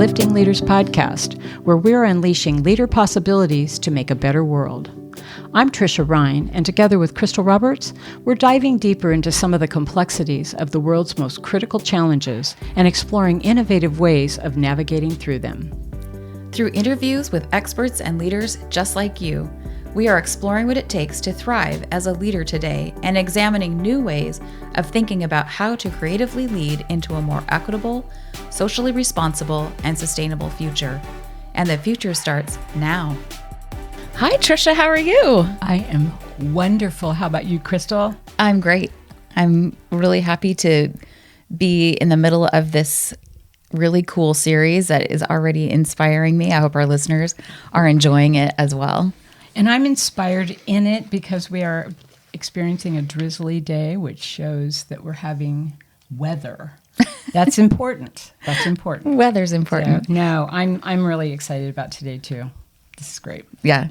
Lifting Leaders podcast, where we're unleashing leader possibilities to make a better world. I'm Tricia Ryan, and together with Crystal Roberts, we're diving deeper into some of the complexities of the world's most critical challenges and exploring innovative ways of navigating through them. Through interviews with experts and leaders just like you, we are exploring what it takes to thrive as a leader today and examining new ways of thinking about how to creatively lead into a more equitable, socially responsible, and sustainable future. And the future starts now. Hi, Tricia. How are you? I am wonderful. How about you, Crystal? I'm great. I'm really happy to be in the middle of this really cool series that is already inspiring me. I hope our listeners are enjoying it as well. And I'm inspired in it because we are experiencing a drizzly day, which shows that we're having weather. That's important. That's important. Weather's important. So, no, I'm really excited about today too. This is great. Yeah.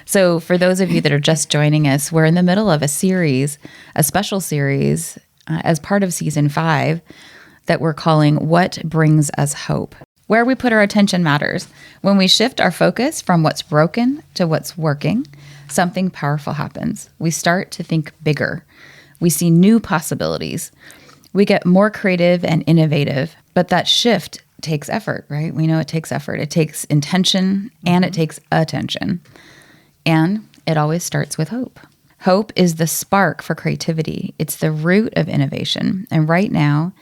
So for those of you that are just joining us, we're in the middle of a series, a special series as part of season 5 that we're calling What Brings Us Hope. Where we put our attention matters. When we shift our focus from what's broken to what's working, something powerful happens. We start to think bigger. We see new possibilities. We get more creative and innovative, but that shift takes effort, right? We know it takes effort. It takes intention and it takes attention. And it always starts with hope. Hope is the spark for creativity. It's the root of innovation. And right now,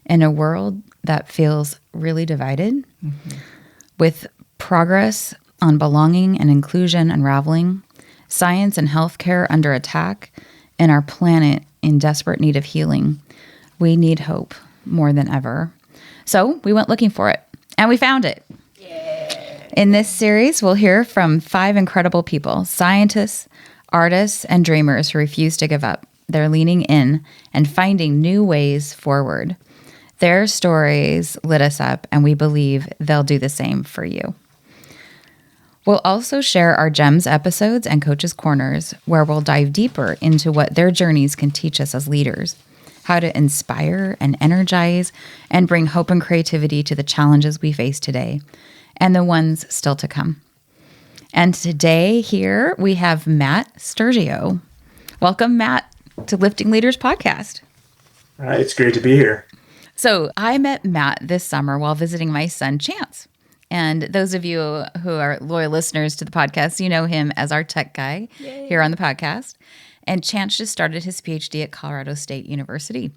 in a world that feels really divided, with progress on belonging and inclusion unraveling, science and healthcare under attack, and our planet in desperate need of healing, we need hope more than ever. So we went looking for it, and we found it. Yeah. In this series, we'll hear from 5 incredible people, scientists, artists, and dreamers who refuse to give up. They're leaning in and finding new ways forward. Their stories lit us up, and we believe they'll do the same for you. We'll also share our GEMS episodes and Coaches Corners, where we'll dive deeper into what their journeys can teach us as leaders, how to inspire and energize and bring hope and creativity to the challenges we face today and the ones still to come. And today here we have Matt Sturchio. Welcome, Matt, to Lifting Leaders podcast. It's great to be here. So I met Matt this summer while visiting my son, Chance. And those of you who are loyal listeners to the podcast, you know him as our tech guy here on the podcast. And Chance just started his PhD at Colorado State University.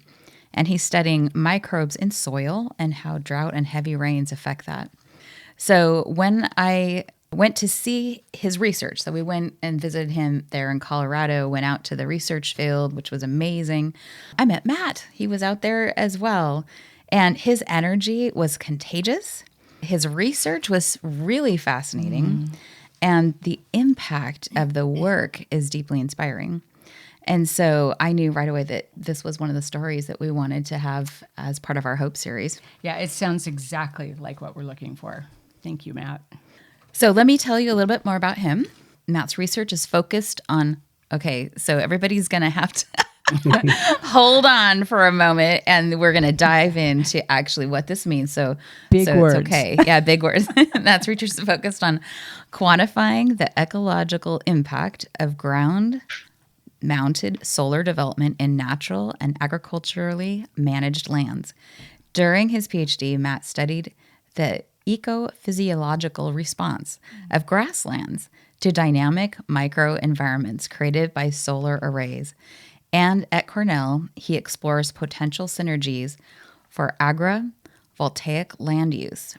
And he's studying microbes in soil and how drought and heavy rains affect that. So when I went to see his research, so we went and visited him there in Colorado, went out to the research field, which was amazing. I met Matt. He was out there as well. And his energy was contagious. His research was really fascinating. And the impact of the work is deeply inspiring. And so I knew right away that this was one of the stories that we wanted to have as part of our Hope series. Yeah, it sounds exactly like what we're looking for. Thank you, Matt. So let me tell you a little bit more about him. Matt's research is focused on, so everybody's going to have to hold on for a moment, and we're going to dive into actually what this means. So big words. It's okay. Yeah, big words. Matt's research is focused on quantifying the ecological impact of ground-mounted solar development in natural and agriculturally managed lands. During his PhD, Matt studied the ecophysiological response of grasslands to dynamic microenvironments created by solar arrays. And at Cornell, he explores potential synergies for agrivoltaic land use,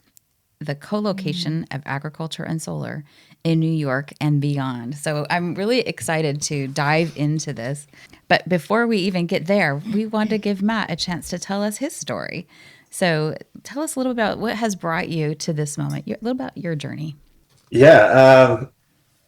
the co-location of agriculture and solar in New York and beyond. So I'm really excited to dive into this. But before we even get there, we want to give Matt a chance to tell us his story. So tell us a little about what has brought you to this moment, a little about your journey. Yeah.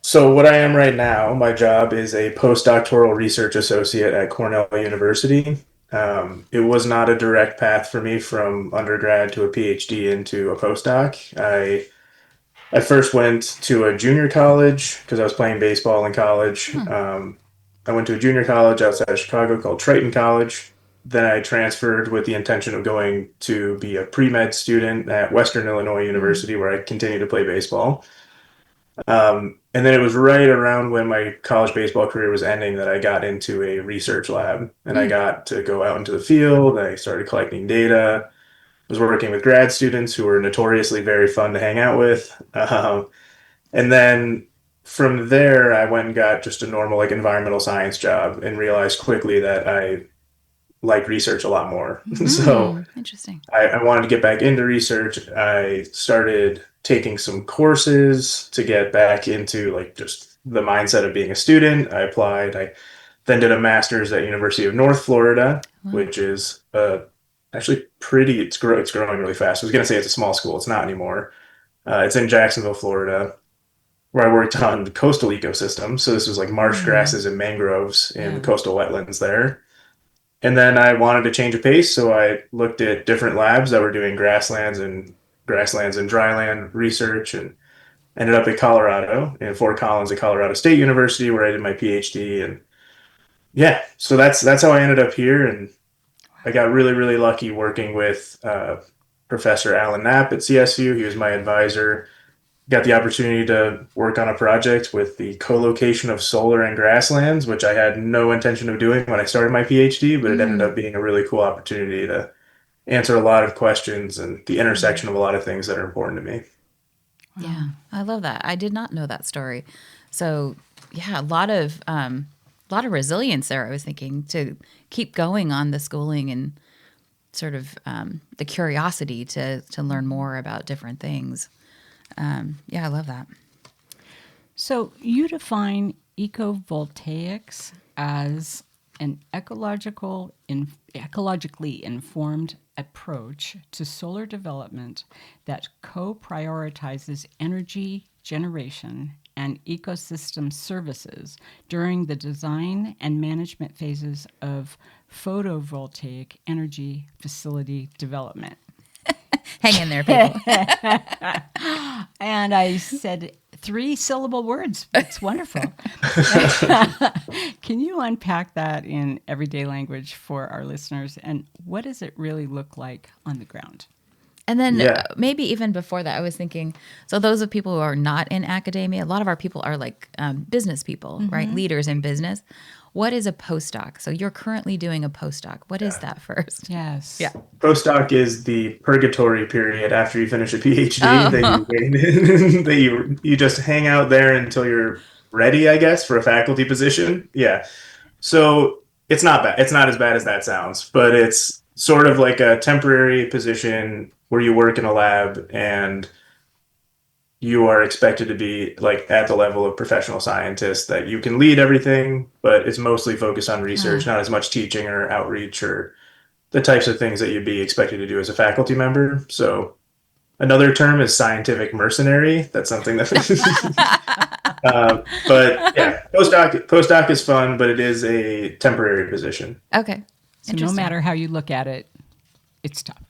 So what I am right now, my job is a postdoctoral research associate at Cornell University. It was not a direct path for me from undergrad to a PhD into a postdoc. I first went to a junior college because I was playing baseball in college. I went to a junior college outside of Chicago called Triton College. then I transferred with the intention of going to be a pre-med student at Western Illinois Mm. University, where I continued to play baseball. And then it was right around when my college baseball career was ending that I got into a research lab and I Mm. got to go out into the field. I started collecting data, was working with grad students who were notoriously very fun to hang out with. And then from there, I went and got just a normal like environmental science job and realized quickly that I like research a lot more. So Mm. Interesting. I wanted to get back into research. I started taking some courses to get back into like just the mindset of being a student. I applied. I then did a master's at University of North Florida, Wow. which is actually pretty. It's growing really fast. I was gonna say it's a small school. It's not anymore. It's in Jacksonville, Florida, where I worked on the coastal ecosystem. So this was like marsh Mm. grasses and mangroves in the Yeah. coastal wetlands there. And then I wanted to change of pace, so I looked at different labs that were doing grasslands and dryland research, and ended up at Colorado in Fort Collins at Colorado State University, where I did my PhD. And yeah, so that's how I ended up here. And I got really lucky working with Professor Alan Knapp at CSU. He was my advisor. Got the opportunity to work on a project with the co-location of solar and grasslands, which I had no intention of doing when I started my PhD, but it ended Mm. up being a really cool opportunity to answer a lot of questions and the Mm. intersection of a lot of things that are important to me. Wow. Yeah, I love that. I did not know that story. So yeah, a lot of resilience there. I was thinking to keep going on the schooling and sort of the curiosity to learn more about different things. Yeah, I love that. So you define ecovoltaics as an ecologically informed approach to solar development that co-prioritizes energy generation and ecosystem services during the design and management phases of photovoltaic energy facility development. Hang in there, people. And I said 3-syllable words. It's wonderful. Can you unpack that in everyday language for our listeners? And what does it really look like on the ground? And then Yeah. maybe even before that, I was thinking, so those of people who are not in academia, a lot of our people are like business people, right? Leaders in business. What is a postdoc? So you're currently doing a postdoc. What is that first? Yes. Yeah. Postdoc is the purgatory period after you finish a PhD that Oh, you wait in, that you just hang out there until you're ready, I guess, for a faculty position. Yeah. So it's not bad. It's not as bad as that sounds, but it's sort of like a temporary position where you work in a lab and you are expected to be like at the level of professional scientist that you can lead everything, but it's mostly focused on research, Ah, not as much teaching or outreach or the types of things that you'd be expected to do as a faculty member. So another term is scientific mercenary. That's something that but yeah, postdoc is fun, but it is a temporary position. okay. so no Interesting. matter how you look at it, it's tough.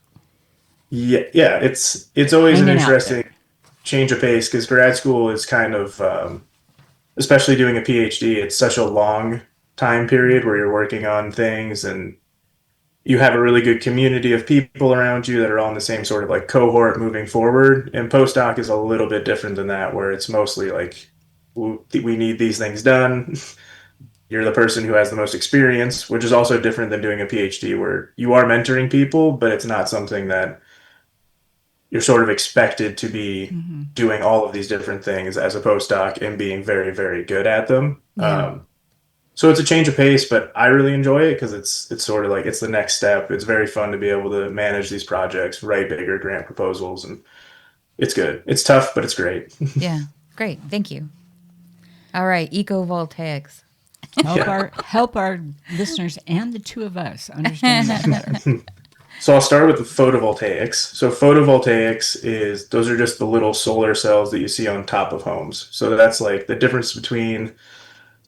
Yeah, it's always an Hanging out there. interesting change of pace because grad school is kind of, especially doing a PhD, it's such a long time period where you're working on things and you have a really good community of people around you that are all in the same sort of like cohort moving forward. And postdoc is a little bit different than that, where it's mostly like we need these things done. You're the person who has the most experience, which is also different than doing a PhD where you are mentoring people, but it's not something that you're sort of expected to be Mm-hmm. doing all of these different things as a postdoc and being very good at them. Yeah. So it's a change of pace, but I really enjoy it because it's sort of like it's the next step. It's very fun to be able to manage these projects, write bigger grant proposals, and it's good. It's tough, but it's great. Yeah. Great. Thank you. All right. Ecovoltaics. Yeah. Help our listeners and the two of us understand that better. So I'll start with the photovoltaics. So photovoltaics is those are just the little solar cells that you see on top of homes. So that's like the difference between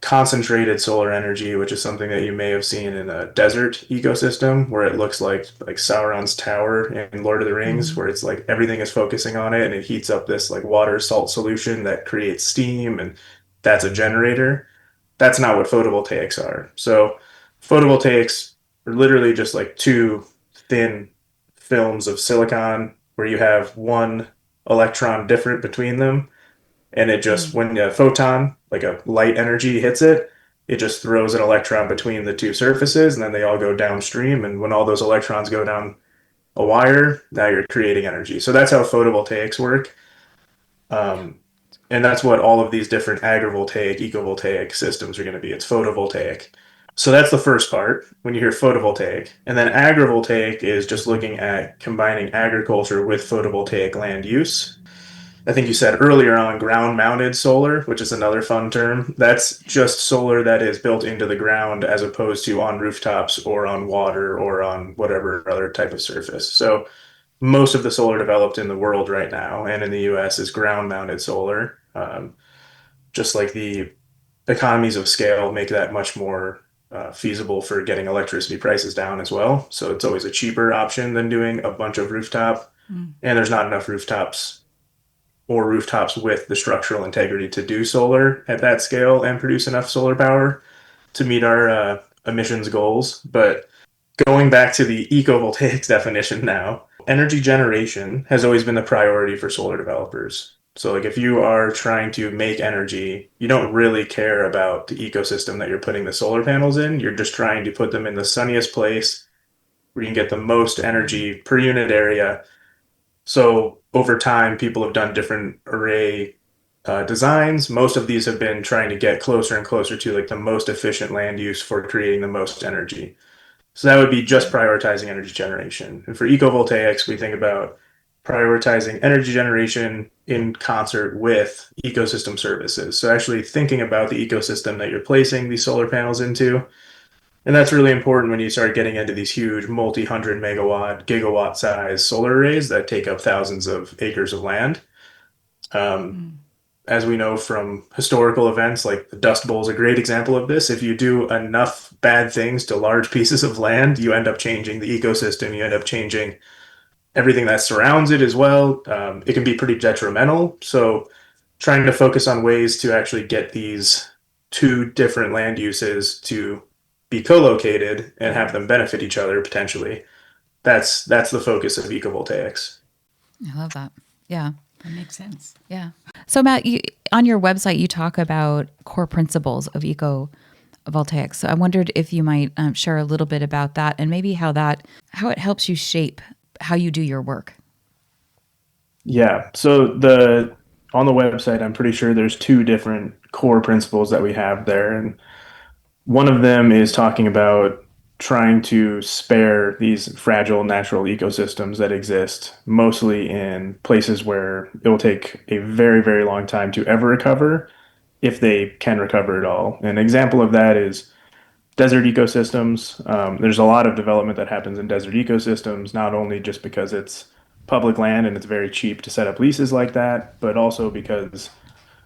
concentrated solar energy, which is something that you may have seen in a desert ecosystem where it looks like Sauron's tower in Lord of the Rings, Mm-hmm. where it's like everything is focusing on it and it heats up this like water salt solution that creates steam and that's a generator. That's not what photovoltaics are. So photovoltaics are literally just like two thin films of silicon where you have one electron different between them. And it just, when a photon, like a light energy hits it, it just throws an electron between the two surfaces and then they all go downstream. And when all those electrons go down a wire, now you're creating energy. So that's how photovoltaics work. Um, and that's what all of these different agrivoltaic, ecovoltaic systems are going to be. It's photovoltaic. So that's the first part when you hear photovoltaic. And then agrivoltaic is just looking at combining agriculture with photovoltaic land use. I think you said earlier on ground mounted solar, which is another fun term. That's just solar that is built into the ground as opposed to on rooftops or on water or on whatever other type of surface. So most of the solar developed in the world right now and in the US is ground mounted solar. Just like the economies of scale make that much more feasible for getting electricity prices down as well. So it's always a cheaper option than doing a bunch of rooftop. And there's not enough rooftops or rooftops with the structural integrity to do solar at that scale and produce enough solar power to meet our emissions goals. But going back to the ecovoltaics definition now, energy generation has always been the priority for solar developers. So, like, if you are trying to make energy, you don't really care about the ecosystem that you're putting the solar panels in. You're just trying to put them in the sunniest place where you can get the most energy per unit area. So, over time, people have done different array designs. Most of these have been trying to get closer and closer to like the most efficient land use for creating the most energy. So that would be just prioritizing energy generation. And for ecovoltaics, we think about prioritizing energy generation in concert with ecosystem services. So actually thinking about the ecosystem that you're placing these solar panels into. And that's really important when you start getting into these huge multi-hundred megawatt, gigawatt size solar arrays that take up thousands of acres of land. As we know from historical events, like the Dust Bowl is a great example of this. If you do enough bad things to large pieces of land, you end up changing the ecosystem. You end up changing everything that surrounds it as well. It can be pretty detrimental. So, trying to focus on ways to actually get these two different land uses to be co-located and have them benefit each other potentially. That's the focus of ecovoltaics. I love that. Yeah. That makes sense. Yeah. So Matt, on your website, you talk about core principles of ecovoltaics. So I wondered if you might share a little bit about that and maybe how it helps you shape how you do your work. Yeah. So on the website, I'm pretty sure there's two different core principles that we have there. And one of them is talking about trying to spare these fragile natural ecosystems that exist, mostly in places where it will take a very, very long time to ever recover, if they can recover at all. An example of that is desert ecosystems. There's a lot of development that happens in desert ecosystems, not only just because it's public land and it's very cheap to set up leases like that, but also because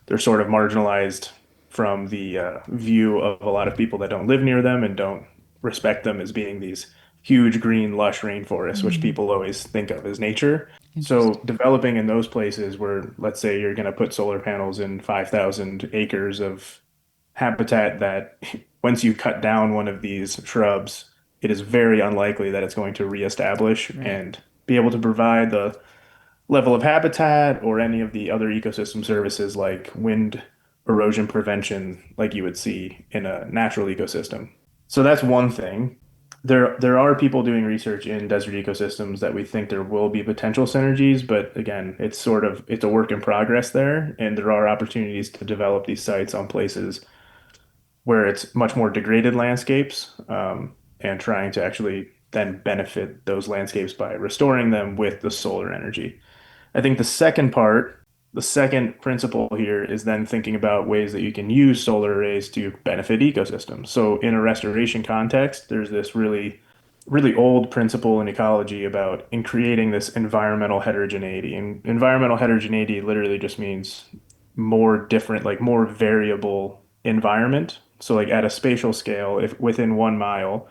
they're sort of marginalized from the view of a lot of people that don't live near them and don't respect them as being these huge green lush rainforests, which people always think of as nature. So developing in those places where, let's say, you're going to put solar panels in 5,000 acres of habitat that once you cut down one of these shrubs, it is very unlikely that it's going to reestablish and be able to provide the level of habitat or any of the other ecosystem services like wind erosion prevention like you would see in a natural ecosystem. So that's one thing. There are people doing research in desert ecosystems that we think there will be potential synergies, but again, it's a work in progress there, and there are opportunities to develop these sites on places where it's much more degraded landscapes, and trying to actually then benefit those landscapes by restoring them with the solar energy. I think the second principle here is then thinking about ways that you can use solar arrays to benefit ecosystems. So in a restoration context, there's this really, really old principle in ecology about in creating this environmental heterogeneity. And environmental heterogeneity literally just means more different, like more variable environment. So like at a spatial scale, if within 1 mile,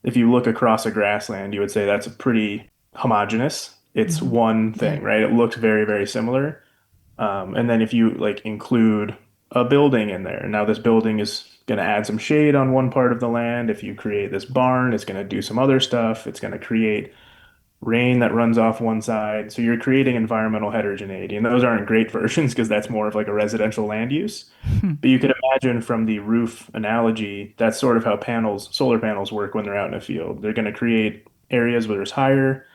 if you look across a grassland, you would say that's a pretty homogeneous. It's one thing, right? It looks very, very similar. And then if you like include a building in there. Now, this building is going to add some shade on one part of the land. If you create this barn, it's going to do some other stuff. It's going to create rain that runs off one side. So you're creating environmental heterogeneity. And those aren't great versions because that's more of like a residential land use. But you could imagine from the roof analogy, that's sort of how solar panels work when they're out in a field. They're going to create areas where there's higher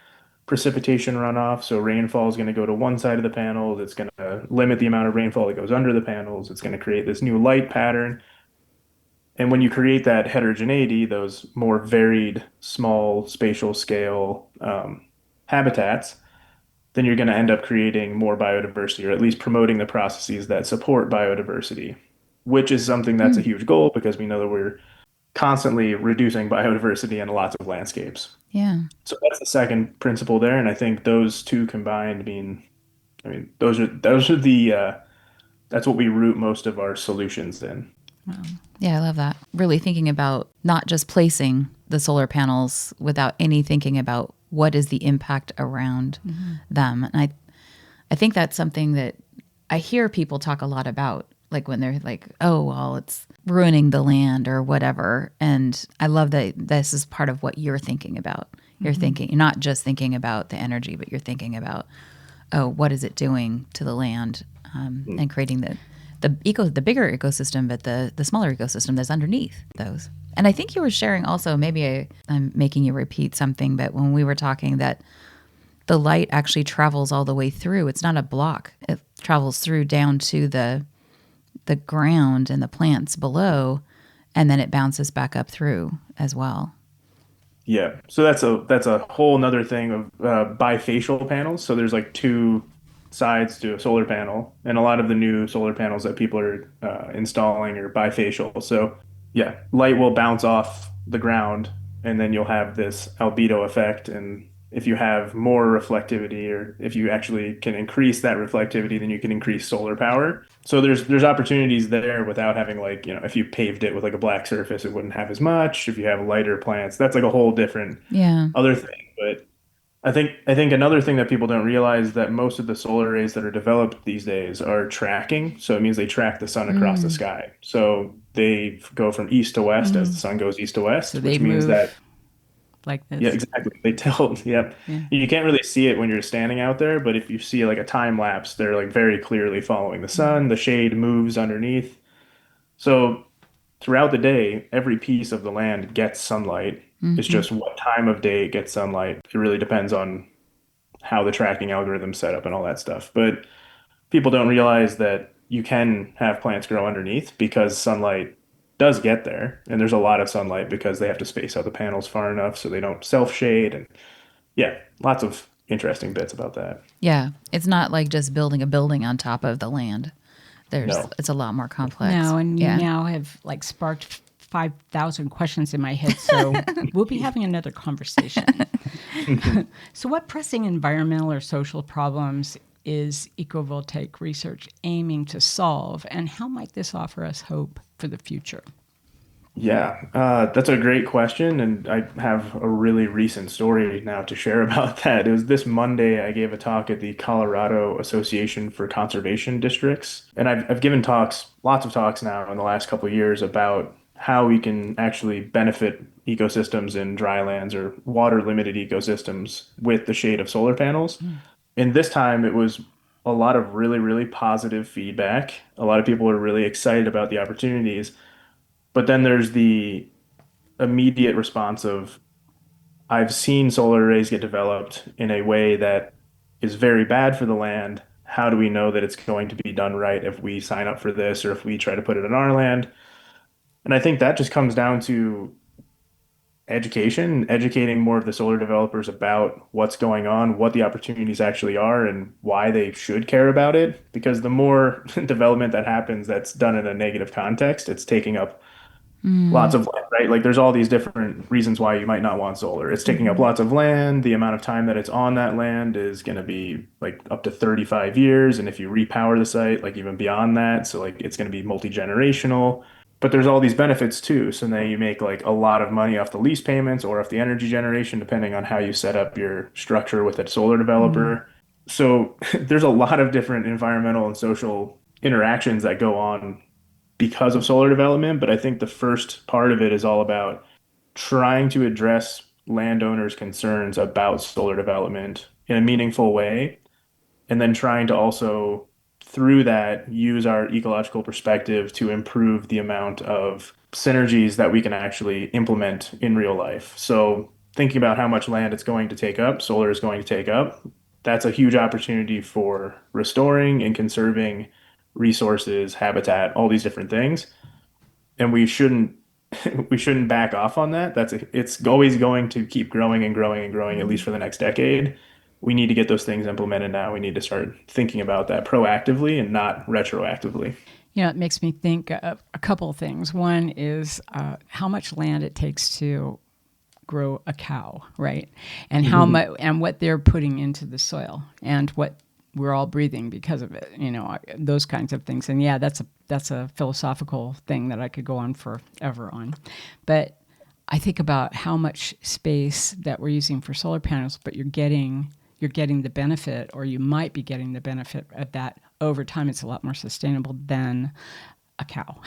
precipitation runoff. So rainfall is going to go to one side of the panel. It's going to limit the amount of rainfall that goes under the panels. It's going to create this new light pattern. And when you create that heterogeneity, those more varied, small spatial scale habitats, then you're going to end up creating more biodiversity, or at least promoting the processes that support biodiversity, which is something that's a huge goal because we know that we're constantly reducing biodiversity in lots of landscapes. Yeah. So that's the second principle there, and I think those two combined mean, I mean, those are the that's what we root most of our solutions in. Wow. Yeah, I love that. Really thinking about not just placing the solar panels without any thinking about what is the impact around them. And I think that's something that I hear people talk a lot about, like when they're like, oh, well, it's ruining the land or whatever. And I love that this is part of what you're thinking about. You're thinking, you're not just thinking about the energy, but you're thinking about, oh, what is it doing to the land, and creating the bigger ecosystem, but the smaller ecosystem that's underneath those. And I think you were sharing also, maybe I'm making you repeat something, but when we were talking that the light actually travels all the way through, it's not a block. It travels through down to the ground and the plants below, and then it bounces back up through as well. Yeah. So that's a whole nother thing of bifacial panels. So there's like two sides to a solar panel, and a lot of the new solar panels that people are installing are bifacial. So yeah, light will bounce off the ground, and then you'll have this albedo effect. And if you have more reflectivity, or if you actually can increase that reflectivity, then you can increase solar power. So there's opportunities there without having, like, if you paved it with like a black surface, it wouldn't have as much. If you have lighter plants, that's like a whole different other thing. But I think another thing that people don't realize, that most of the solar arrays that are developed these days are tracking. So it means they track the sun across the sky. So they go from east to west as the sun goes east to west, So which they means move that, like this. yeah, exactly. They tilt. Yep. Yeah. You can't really see it when you're standing out there, but if you see like a time lapse, they're like very clearly following the sun. The shade moves underneath. So throughout the day, every piece of the land gets sunlight. It's just what time of day it gets sunlight. It really depends on how the tracking algorithm's set up and all that stuff. But people don't realize that you can have plants grow underneath because sunlight does get there. And there's a lot of sunlight because they have to space out the panels far enough so they don't self-shade. And yeah, lots of interesting bits about that. Yeah. It's not like just building a building on top of the land. No. It's a lot more complex. No, and you now have like sparked 5,000 questions in my head, so we'll be having another conversation. So what pressing environmental or social problems is ecovoltaic research aiming to solve, and how might this offer us hope for the future? Yeah, that's a great question, and I have a really recent story now to share about that. It was this Monday I gave a talk at the Colorado Association for Conservation Districts, and I've given talks, lots of talks now in the last couple of years about how we can actually benefit ecosystems in drylands or water limited ecosystems with the shade of solar panels. And this time it was a lot of really, really positive feedback. A lot of people are really excited about the opportunities. But then there's the immediate response of, I've seen solar arrays get developed in a way that is very bad for the land. How do we know that it's going to be done right if we sign up for this or if we try to put it in our land? And I think that just comes down to education, educating more of the solar developers about what's going on, what the opportunities actually are, and why they should care about it. Because the more development that happens that's done in a negative context, it's taking up lots of land, right? Like there's all these different reasons why you might not want solar. It's taking up lots of land. The amount of time that it's on that land is going to be like up to 35 years. And if you repower the site, like even beyond that, so like it's going to be multi-generational. But there's all these benefits too. So now you make like a lot of money off the lease payments or off the energy generation, depending on how you set up your structure with a solar developer. So there's a lot of different environmental and social interactions that go on because of solar development, but I think the first part of it is all about trying to address landowners' concerns about solar development in a meaningful way, and then trying to also, through that, use our ecological perspective to improve the amount of synergies that we can actually implement in real life. So, thinking about how much land it's going to take up, solar is going to take up, that's a huge opportunity for restoring and conserving resources, habitat, all these different things. And we shouldn't we shouldn't back off on that. It's always going to keep growing and growing and growing, at least for the next decade. We need to get those things implemented now. We need to start thinking about that proactively and not retroactively. It makes me think of a couple of things. One is how much land it takes to grow a cow, right? And how much and what they're putting into the soil and what we're all breathing because of it. Those kinds of things. And yeah, that's a philosophical thing that I could go on forever on. But I think about how much space that we're using for solar panels, but you're getting the benefit, or you might be getting the benefit of that over time. It's a lot more sustainable than a cow.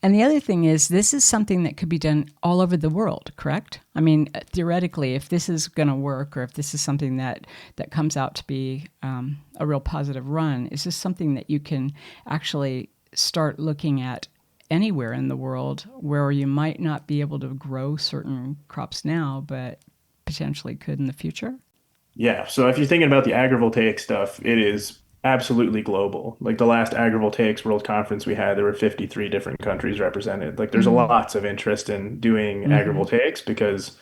And the other thing is, this is something that could be done all over the world, correct? I mean, theoretically, if this is going to work, or if this is something that comes out to be a real positive run, is this something that you can actually start looking at anywhere in the world where you might not be able to grow certain crops now, but potentially could in the future? Yeah. So if you're thinking about the agrivoltaic stuff, it is absolutely global. Like the last agrivoltaics world conference we had, there were 53 different countries represented. Like there's Mm-hmm. lots of interest in doing Mm-hmm. agrivoltaics because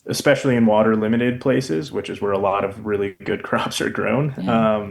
especially in water limited places, which is where a lot of really good crops are grown. Yeah.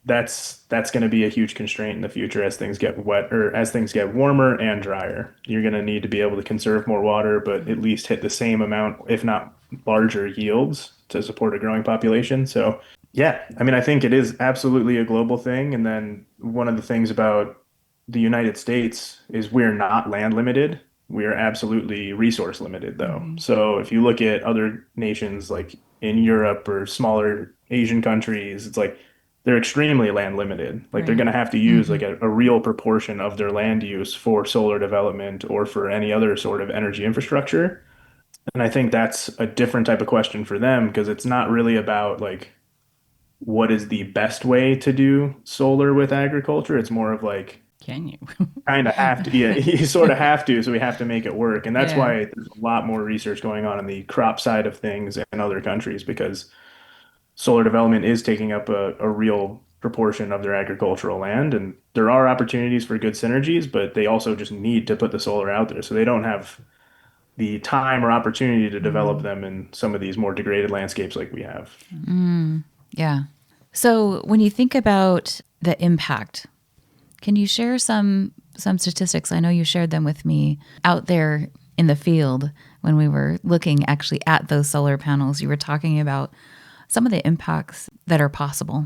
That's going to be a huge constraint in the future as things get wet or as things get warmer and drier. You're going to need to be able to conserve more water, but at least hit the same amount, if not larger yields to support a growing population. So, yeah, I mean, I think it is absolutely a global thing. And then one of the things about the United States is we're not land limited. We are absolutely resource limited, though. Mm-hmm. So if you look at other nations like in Europe or smaller Asian countries, it's like they're extremely land limited. Like they're Right. going to have to use Mm-hmm. like a real proportion of their land use for solar development or for any other sort of energy infrastructure. And I think that's a different type of question for them because it's not really about like what is the best way to do solar with agriculture. It's more of like Can you? kind of have to, yeah, you sort of have to, so we have to make it work. And that's Yeah. why there's a lot more research going on in the crop side of things in other countries because solar development is taking up a real proportion of their agricultural land. And there are opportunities for good synergies, but they also just need to put the solar out there. So they don't have the time or opportunity to develop Mm. them in some of these more degraded landscapes like we have. Yeah. So when you think about the impact, can you share some statistics? I know you shared them with me out there in the field when we were looking actually at those solar panels. You were talking about some of the impacts that are possible.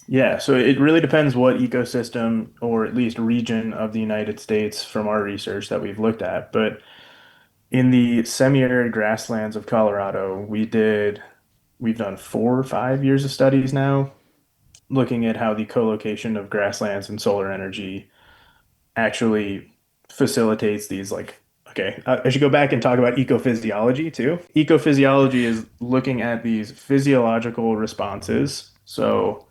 Yeah, so it really depends what ecosystem or at least region of the United States from our research that we've looked at. But in the semi-arid grasslands of Colorado, we've done 4 or 5 years of studies now looking at how the co-location of grasslands and solar energy actually facilitates these like okay, I should go back and talk about ecophysiology too. Ecophysiology is looking at these physiological responses. So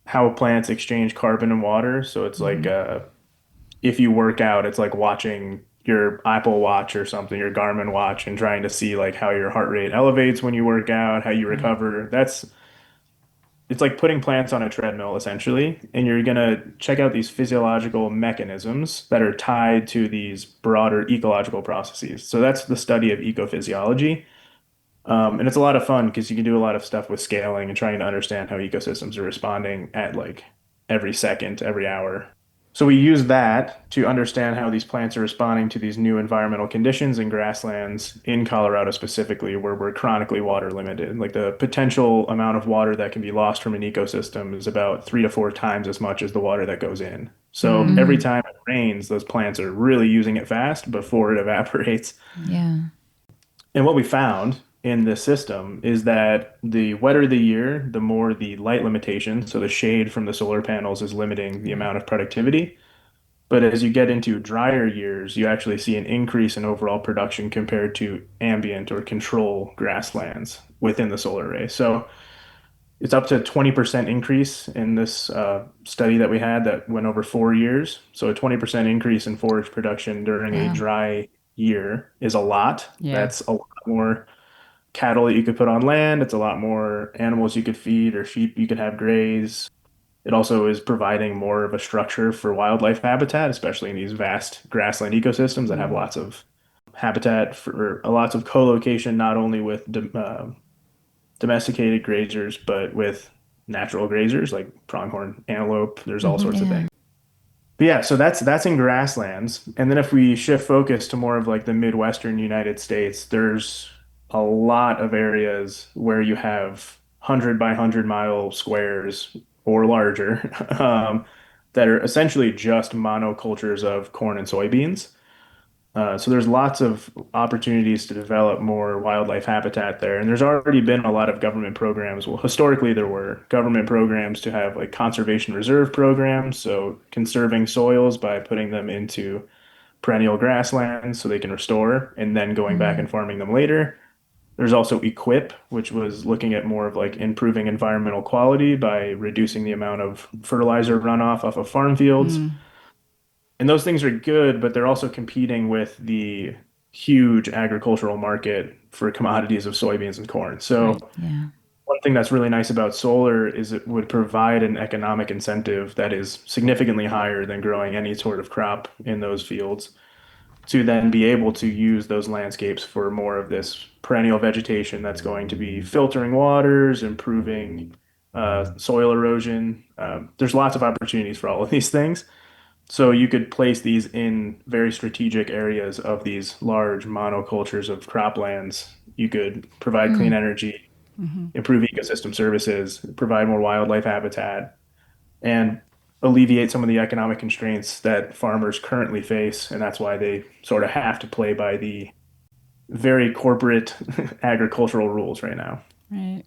how plants exchange carbon and water. So it's like Mm-hmm. if you work out, it's like watching your Apple Watch or something, your Garmin watch, and trying to see like how your heart rate elevates when you work out, how you Right. recover. That's it's like putting plants on a treadmill essentially, and you're gonna check out these physiological mechanisms that are tied to these broader ecological processes. So that's the study of ecophysiology. And it's a lot of fun because you can do a lot of stuff with scaling and trying to understand how ecosystems are responding at like every second, every hour. So we use that to understand how these plants are responding to these new environmental conditions in grasslands in Colorado specifically, where we're chronically water limited. Like the potential amount of water that can be lost from an ecosystem is about 3 to 4 times as much as the water that goes in. So Mm. every time it rains, those plants are really using it fast before it evaporates. Yeah. And what we found in this system is that the wetter the year, the more the light limitation, so the shade from the solar panels is limiting the Right. amount of productivity. But as you get into drier years, you actually see an increase in overall production compared to ambient or control grasslands within the solar array. So it's up to 20% increase in this study that we had that went over 4 years. So a 20% increase in forage production during a Wow. dry year is a lot. Yeah. That's a lot more cattle that you could put on land. It's a lot more animals you could feed or sheep you could have graze. It also is providing more of a structure for wildlife habitat, especially in these vast grassland ecosystems that have Mm. lots of habitat for lots of co-location, not only with domesticated grazers, but with natural grazers like pronghorn antelope. There's all sorts of Yeah. things. But yeah, so that's in grasslands. And then if we shift focus to more of like the Midwestern United States, there's a lot of areas where you have 100 by 100 mile squares or larger that are essentially just monocultures of corn and soybeans. So there's lots of opportunities to develop more wildlife habitat there. And there's already been a lot of government programs. Well, historically, there were government programs to have like conservation reserve programs, so conserving soils by putting them into perennial grasslands so they can restore and then going back Mm. and farming them later. There's also EQIP, which was looking at more of like improving environmental quality by reducing the amount of fertilizer runoff off of farm fields. Mm. And those things are good, but they're also competing with the huge agricultural market for commodities of soybeans and corn. So Right. Yeah. one thing that's really nice about solar is it would provide an economic incentive that is significantly higher than growing any sort of crop in those fields to then be able to use those landscapes for more of this perennial vegetation that's going to be filtering waters, improving soil erosion. There's lots of opportunities for all of these things. So you could place these in very strategic areas of these large monocultures of croplands. You could provide clean Mm. energy, Hmm. improve ecosystem services, provide more wildlife habitat, and alleviate some of the economic constraints that farmers currently face. And that's why they sort of have to play by the very corporate agricultural rules right now. Right.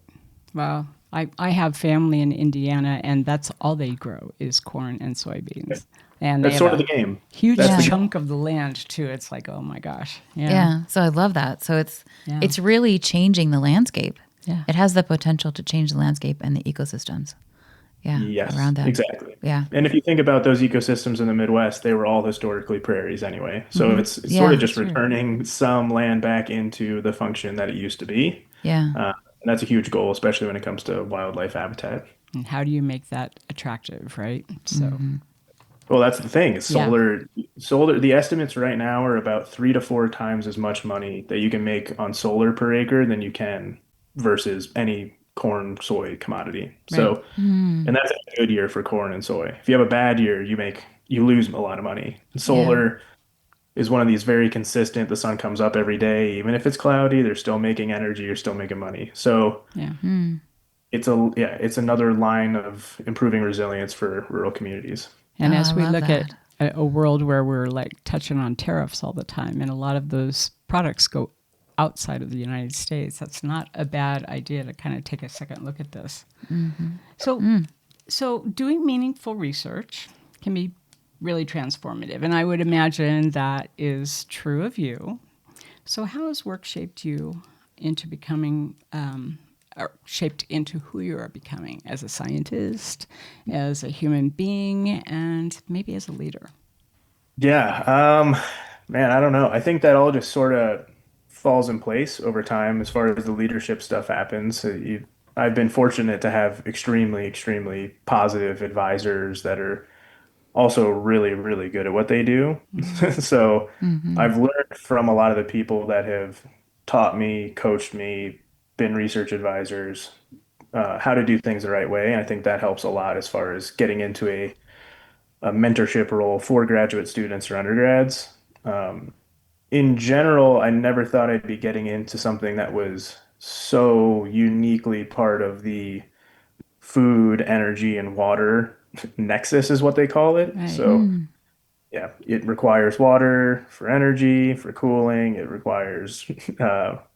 Well, I have family in Indiana, and that's all they grow is corn and soybeans. And they That's have sort of a the game. huge That's Yeah. the game. chunk of the land, too. It's like, oh my gosh. Yeah. Yeah. So I love that. So Yeah. it's really changing the landscape. Yeah. It has the potential to change the landscape and the ecosystems. Yeah. Yes, Around that. exactly. Yeah. And if you think about those ecosystems in the Midwest, they were all historically prairies anyway. So Hmm. it's sort of Yeah. just Sure. returning some land back into the function that it used to be. Yeah. And that's a huge goal, especially when it comes to wildlife habitat. And how do you make that attractive, right? So, Hmm. Well, that's the thing. Is yeah. solar, the estimates right now are about 3 to 4 times as much money that you can make on solar per acre than you can versus any corn, soy commodity. Right. So, Mm. and that's a good year for corn and soy. If you have a bad year, you lose a lot of money. Yeah. Solar is one of these very consistent. The sun comes up every day, even if it's cloudy, they're still making energy, you're still making money. So Yeah. Mm. it's another line of improving resilience for rural communities. And Oh, I as we love look at that. a world where we're like touching on tariffs all the time, and a lot of those products go outside of the United States, that's not a bad idea to kind of take a second look at this. Hmm. So, Mm. so doing meaningful research can be really transformative, and I would imagine that is true of you. So, how has work shaped you into becoming, or shaped into who you are becoming as a scientist, as a human being, and maybe as a leader? Yeah, man, I don't know. I think that all just sort of falls in place over time as far as the leadership stuff happens. I've been fortunate to have extremely, extremely positive advisors that are also really, really good at what they do. Hmm. So Hmm. I've learned from a lot of the people that have taught me, coached me, been research advisors, how to do things the right way. And I think that helps a lot as far as getting into a mentorship role for graduate students or undergrads. In general, I never thought I'd be getting into something that was so uniquely part of the food, energy, and water nexus, is what they call it. Right. So, Mm. yeah, it requires water for energy, for cooling. It requires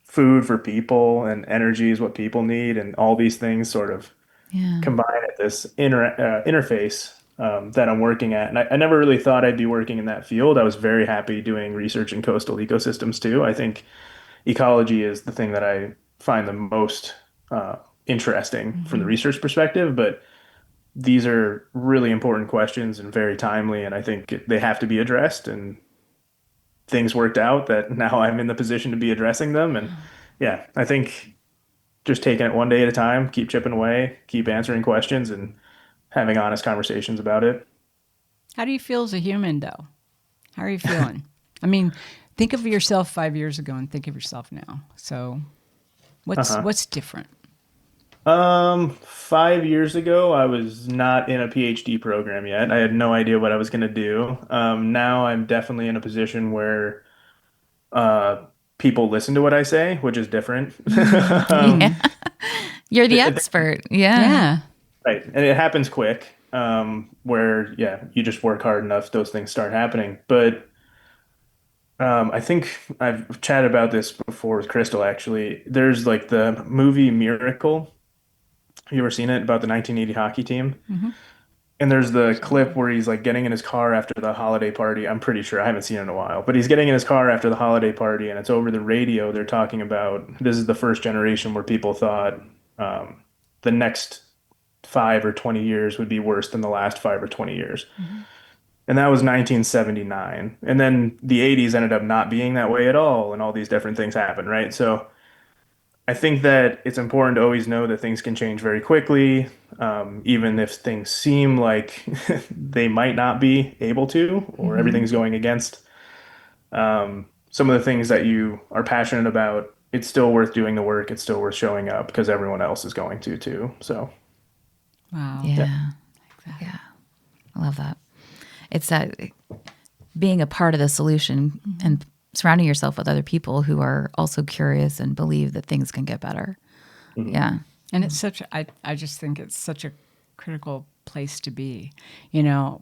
food for people, and energy is what people need. And all these things sort of Yeah. combine at this interface that I'm working at. And I never really thought I'd be working in that field. I was very happy doing research in coastal ecosystems too. I think ecology is the thing that I find the most interesting from the Hmm. research perspective, but these are really important questions and very timely, and I think they have to be addressed. And things worked out that now I'm in the position to be addressing them. And yeah, I think just taking it one day at a time, keep chipping away, keep answering questions, and having honest conversations about it. How do you feel as a human, though? How are you feeling? I mean, think of yourself 5 years ago and think of yourself now. So, Uh-huh. what's different? 5 years ago, I was not in a PhD program yet. I had no idea what I was going to do. Now I'm definitely in a position where uh, people listen to what I say, which is different. Yeah. Mm. You're the It- expert. Yeah. Yeah. right. And it happens quick, where, yeah, you just work hard enough, those things start happening. But I think I've chatted about this before with Crystal, actually. There's like the movie Miracle. Have you ever seen it about the 1980 hockey team? Hmm. And there's the clip Absolutely. where he's like getting in his car after the holiday party. I'm pretty sure I haven't seen it in a while, but he's getting in his car after the holiday party, and it's over the radio. They're talking about this is the first generation where people thought the next 5 or 20 years would be worse than the last 5 or 20 years. Hmm. And that was 1979. And then the 80s ended up not being that way at all, and all these different things happened, right? So I think that it's important to always know that things can change very quickly, even if things seem like they might not be able to, or Hmm. everything's going against some of the things that you are passionate about. It's still worth doing the work. It's still worth showing up because everyone else is going to too. So, Wow. yeah. Yeah. Like that. Yeah. I love that. It's that being a part of the solution Hmm. and surrounding yourself with other people who are also curious and believe that things can get better. Mhm. Yeah. And it's such, I just think it's such a critical place to be. You know,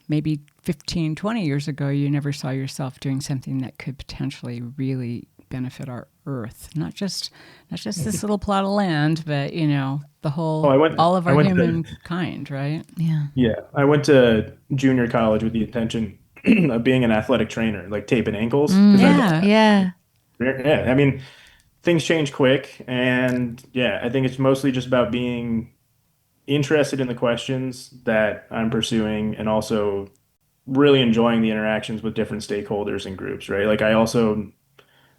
maybe 15, 20 years ago, you never saw yourself doing something that could potentially really benefit our earth. Not just this little plot of land, but, the Oh, whole, all of I our went to, humankind, right? Yeah. yeah, I went to junior college with the intention of being an athletic trainer, like taping ankles, because I thought, Mm, Yeah. yeah. yeah, I mean, things change quick. And yeah, I think it's mostly just about being interested in the questions that I'm pursuing and also really enjoying the interactions with different stakeholders and groups, right? Like I also,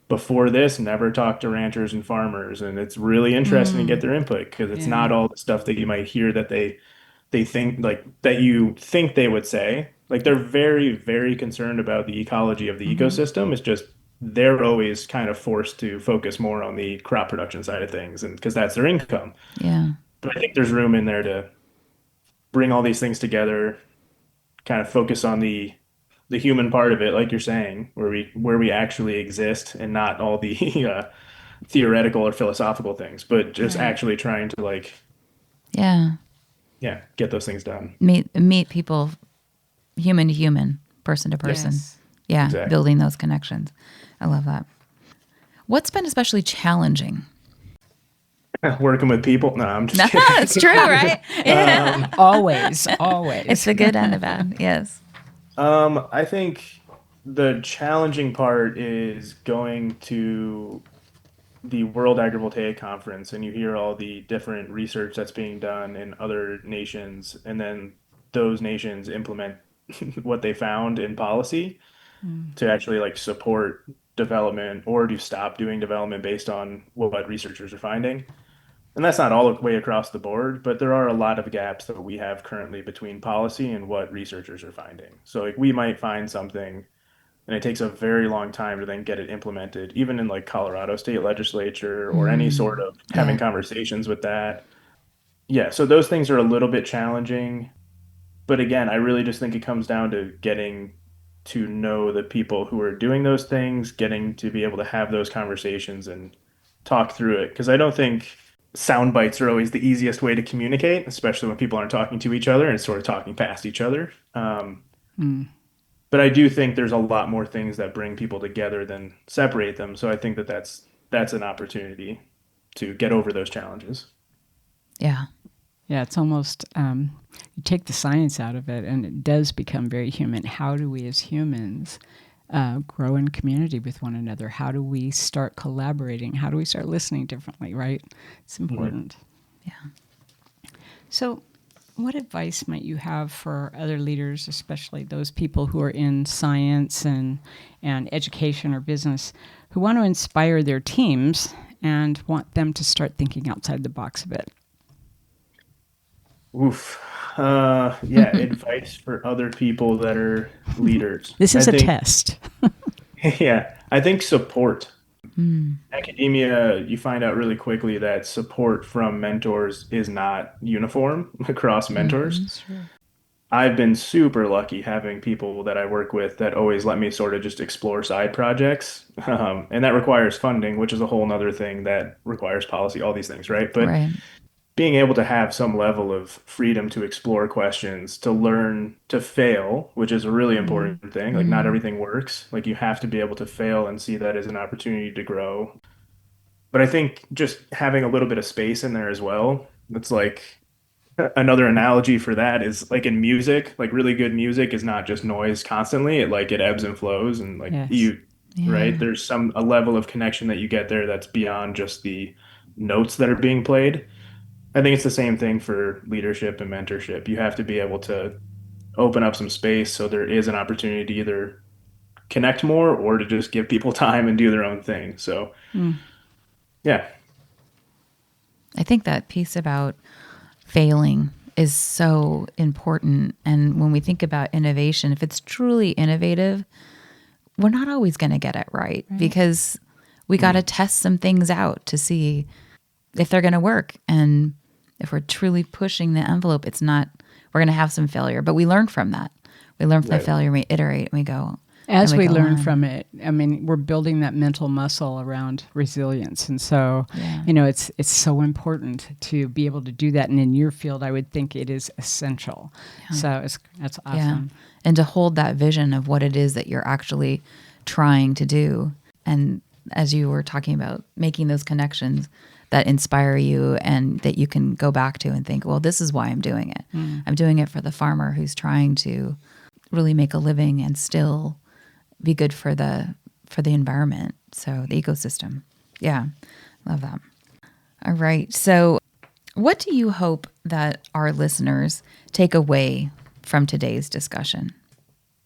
before this, never talked to ranchers and farmers, and it's really interesting to get Mm, their input because it's yeah. not all the stuff that you might hear that they think like that you think they would say. Like they're very, very concerned about the ecology of the Hmm. ecosystem. It's just they're always kind of forced to focus more on the crop production side of things, and because that's their income. Yeah. But I think there's room in there to bring all these things together, kind of focus on the human part of it, like you're saying, where we actually exist, and not all the theoretical or philosophical things, but just Right. actually trying to like, Yeah. yeah, get those things done. Meet people human to human, person to Yep, person. Yes. Yeah. exactly. Building those connections. I love that. What's been especially challenging? Working with people. No, I'm just It's true, kidding. right? Yeah. Always, It's always. the good and the bad. Yes. I think the challenging part is going to the World Agrivoltaic Conference and you hear all the different research that's being done in other nations, and then those nations implement what they found in policy Mm. to actually like support development or to stop doing development based on what researchers are finding. And that's not all the way across the board, but there are a lot of gaps that we have currently between policy and what researchers are finding. So like we might find something and it takes a very long time to then get it implemented, even in like Colorado state legislature or any sort Mm. of having Yeah. conversations with that. Yeah, so those things are a little bit challenging. But again, I really just think it comes down to getting to know the people who are doing those things, getting to be able to have those conversations and talk through it. Because I don't think sound bites are always the easiest way to communicate, especially when people aren't talking to each other and sort of talking past each other. Mm. But I do think there's a lot more things that bring people together than separate them. So I think that that's an opportunity to get over those challenges. Yeah. Yeah, it's almost, you take the science out of it and it does become very human. How do we as humans grow in community with one another? How do we start collaborating? How do we start listening differently, right? It's important. Yeah. So, what advice might you have for other leaders, especially those people who are in science and education or business, who want to inspire their teams and want them to start thinking outside the box a bit? Oof. Yeah, advice for other people that are leaders. This I is a think, test. yeah, I think support. Mm. Academia, you find out really quickly that support from mentors is not uniform across mentors. Sure. I've been super lucky having people that I work with that always let me sort of just explore side projects. And that requires funding, which is a whole nother thing that requires policy, all these things, right? But Right. being able to have some level of freedom to explore questions, to learn to fail, which is a really important thing. Like, not everything works. Like, you have to be able to fail and see that as an opportunity to grow. But I think just having a little bit of space in there as well. It's like another analogy for that is like in music, like really good music is not just noise constantly. It ebbs and flows and like Yes. you, right? Yeah. There's a level of connection that you get there that's beyond just the notes that are being played. I think it's the same thing for leadership and mentorship. You have to be able to open up some space so there is an opportunity to either connect more or to just give people time and do their own thing. So, yeah. I think that piece about failing is so important. And when we think about innovation, if it's truly innovative, we're not always going to get it right because we got to test some things out to see if they're going to work. And if we're truly pushing the envelope, we're going to have some failure, but we learn from that. We learn from the Right. failure and we iterate and we go. As and we go learn on. from it, I mean, we're building that mental muscle around resilience. And so, Yeah. it's so important to be able to do that. And in your field, I would think it is essential. So that's awesome. And to hold that vision of what it is that you're actually trying to do. And as you were talking about making those connections that inspire you and that you can go back to and think, well, this is why I'm doing it. I'm doing it for the farmer who's trying to really make a living and still be good for the environment. So the ecosystem. Yeah. Love that. All right. So what do you hope that our listeners take away from today's discussion?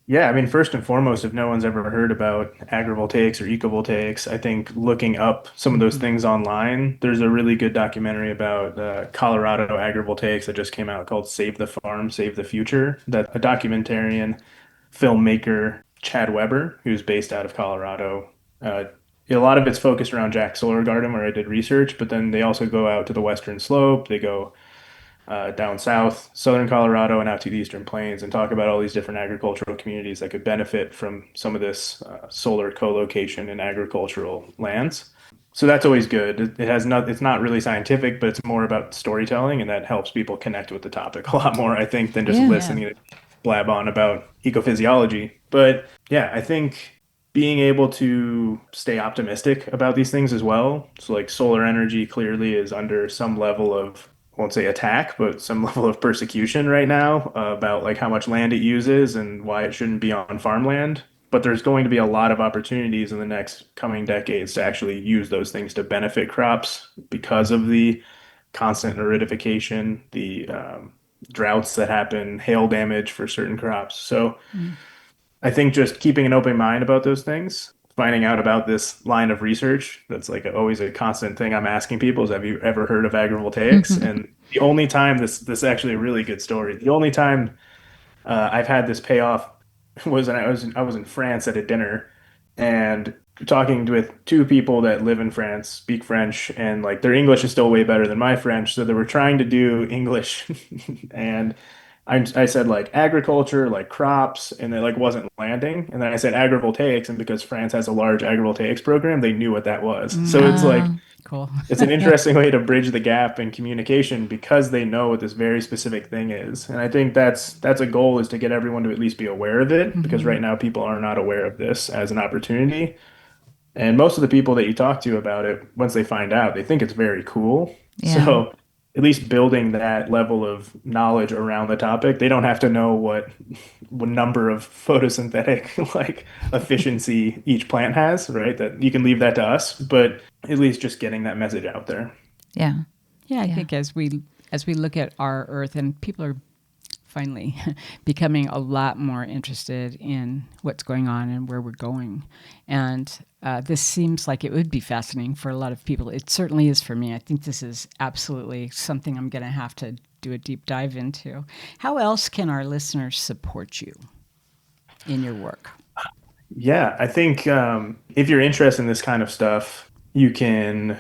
Yeah, I mean, first and foremost, if no one's ever heard about agrivoltaics or ecovoltaics, I think looking up some of those things online, there's a really good documentary about Colorado agrivoltaics that just came out called Save the Farm, Save the Future, that a documentarian filmmaker, Chad Weber, who's based out of Colorado. A lot of it's focused around Jack's Solar Garden, where I did research, but then they also go out to the Western Slope. They go down south, southern Colorado, and out to the Eastern Plains, and talk about all these different agricultural communities that could benefit from some of this solar co-location in agricultural lands. So that's always good. It has not, it's not really scientific, but it's more about storytelling, and that helps people connect with the topic a lot more, I think, than just Yeah. listening to blab on about ecophysiology. But yeah, I think being able to stay optimistic about these things as well. So like solar energy clearly is under some level of, I won't say attack, but some level of persecution right now about like how much land it uses and why it shouldn't be on farmland. But there's going to be a lot of opportunities in the next coming decades to actually use those things to benefit crops because of the constant aridification, the droughts that happen, hail damage for certain crops. So I think just keeping an open mind about those things, finding out about this line of research, that's like always a constant thing I'm asking people is, have you ever heard of agrivoltaics? And the only time this is actually a really good story. The only time I've had this payoff was when I was in France at a dinner and talking with two people that live in France, speak French, and like their English is still way better than my French. So they were trying to do English, and I said like agriculture, like crops, and it like wasn't landing. And then I said agrivoltaics, and because France has a large agrivoltaics program, they knew what that was. So it's like Cool. it's an interesting way to bridge the gap in communication because they know what this very specific thing is. And I think that's a goal, is to get everyone to at least be aware of it, because right now people are not aware of this as an opportunity. And most of the people that you talk to about it, once they find out, they think it's very cool. Yeah. So at least building that level of knowledge around the topic. They don't have to know what number of photosynthetic like efficiency each plant has, right? That you can leave that to us, but at least just getting that message out there. Yeah. Yeah, I Yeah. think as we look at our Earth, and people are finally becoming a lot more interested in what's going on and where we're going, and this seems like it would be fascinating for a lot of people. It certainly is for me. I think this is absolutely something I'm going to have to do a deep dive into. How else can our listeners support you in your work? Yeah, I think if you're interested in this kind of stuff, you can,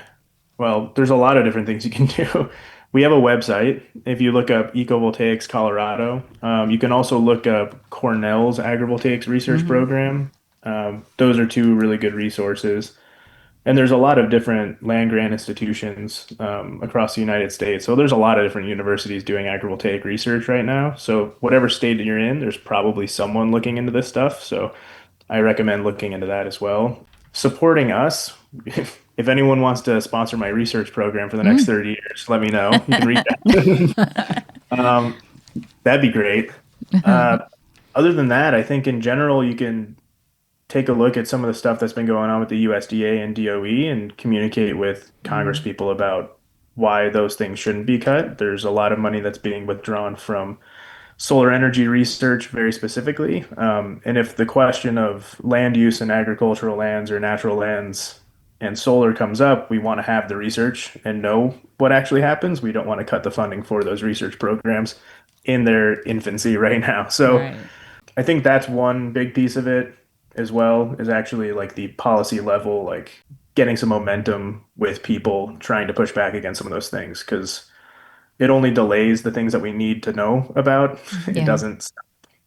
well, there's a lot of different things you can do. We have a website. If you look up Ecovoltaics Colorado, you can also look up Cornell's agrivoltaics research program. Those are two really good resources. And there's a lot of different land grant institutions across the United States. So there's a lot of different universities doing agrivoltaic research right now. So whatever state that you're in, there's probably someone looking into this stuff. So I recommend looking into that as well. Supporting us, if anyone wants to sponsor my research program for the next 30 years, let me know. You can reach out. That'd be great. Other than that, I think in general, you can take a look at some of the stuff that's been going on with the USDA and DOE and communicate with Congress people about why those things shouldn't be cut. There's a lot of money that's being withdrawn from solar energy research very specifically. And if the question of land use in agricultural lands or natural lands and solar comes up, we want to have the research and know what actually happens. We don't want to cut the funding for those research programs in their infancy right now. So Right. I think that's one big piece of it as well, is actually like the policy level, like getting some momentum with people trying to push back against some of those things, because it only delays the things that we need to know about. It Yeah. doesn't stop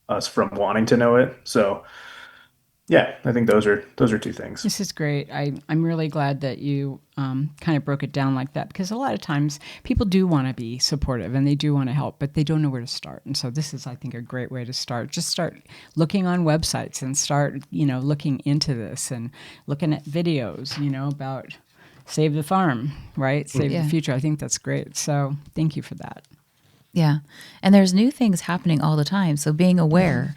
us from wanting to know it. So yeah, I think those are two things. This is great. I'm really glad that you kind of broke it down like that, because a lot of times people do want to be supportive and they do want to help, but they don't know where to start. And so this is, I think, a great way to start. Just start looking on websites and start, looking into this and looking at videos, about save the farm, right? Save Yeah. the future. I think that's great. So thank you for that. Yeah. And there's new things happening all the time. So being aware,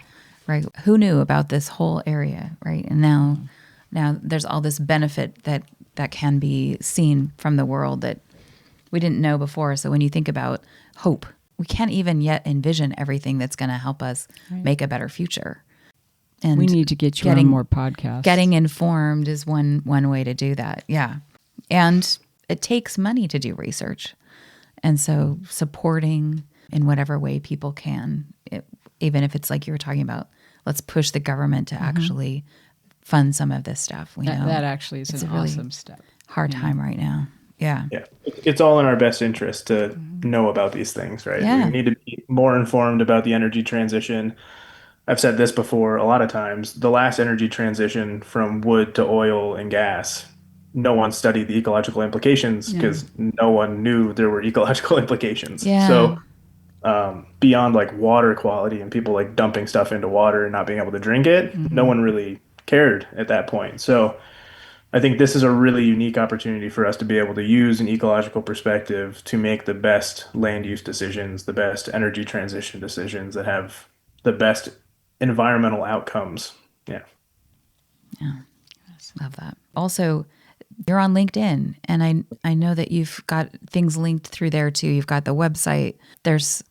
right? Who knew about this whole area, right? And now there's all this benefit that can be seen from the world that we didn't know before. So when you think about hope, we can't even yet envision everything that's going to help us make a better future. And We need to get you on more podcasts. getting informed is one way to do that. Yeah. And it takes money to do research. And so supporting in whatever way people can, even if it's like you were talking about, let's push the government to actually fund some of this stuff. We know that actually is it's an a really awesome step. hard time right now. Yeah. Yeah, it's all in our best interest to know about these things, right? Yeah. We need to be more informed about the energy transition. I've said this before a lot of times. The last energy transition from wood to oil and gas, no one studied the ecological implications because no one knew there were ecological implications. Yeah. So beyond like water quality and people like dumping stuff into water and not being able to drink it, no one really cared at that point. So I think this is a really unique opportunity for us to be able to use an ecological perspective to make the best land use decisions, the best energy transition decisions that have the best environmental outcomes. Yeah. Love that. Also, you're on LinkedIn, and I know that you've got things linked through there too. You've got the website. There's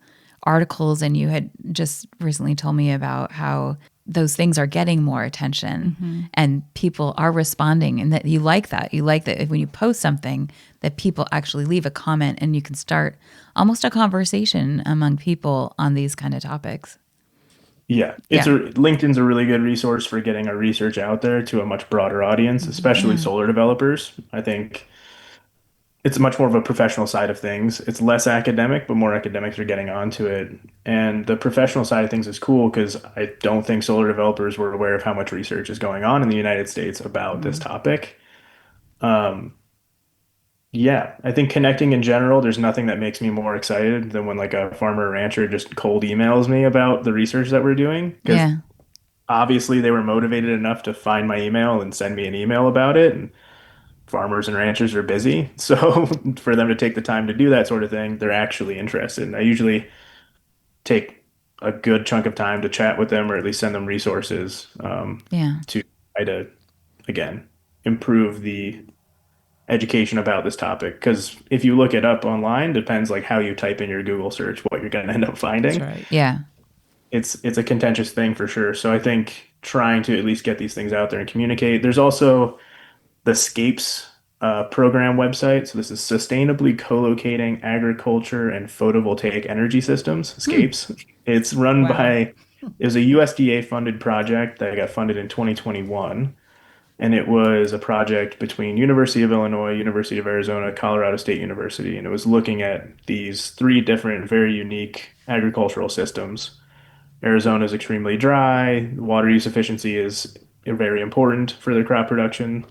articles, and you had just recently told me about how those things are getting more attention and people are responding, and that you like that. You like that when you post something that people actually leave a comment and you can start almost a conversation among people on these kind of topics. Yeah, LinkedIn's a really good resource for getting our research out there to a much broader audience, especially solar developers. I think it's much more of a professional side of things. It's less academic, but more academics are getting onto it. And the professional side of things is cool because I don't think solar developers were aware of how much research is going on in the United States about this topic. Yeah, I think connecting in general, there's nothing that makes me more excited than when like a farmer or rancher just cold emails me about the research that we're doing. Because Yeah. obviously they were motivated enough to find my email and send me an email about it. And farmers and ranchers are busy. So for them to take the time to do that sort of thing, they're actually interested. And I usually take a good chunk of time to chat with them or at least send them resources Yeah. to try to, again, improve the education about this topic. Because if you look it up online, depends like how you type in your Google search, what you're going to end up That's finding. right. Yeah. It's a contentious thing for sure. So I think trying to at least get these things out there and communicate. There's also the Scapes program website. So this is Sustainably Co-locating Agriculture and Photovoltaic Energy Systems, Scapes. It's run Wow. by, it was a USDA funded project that got funded in 2021. And it was a project between University of Illinois, University of Arizona, Colorado State University. And it was looking at these three different, very unique agricultural systems. Arizona is extremely dry. Water use efficiency is very important for their crop production.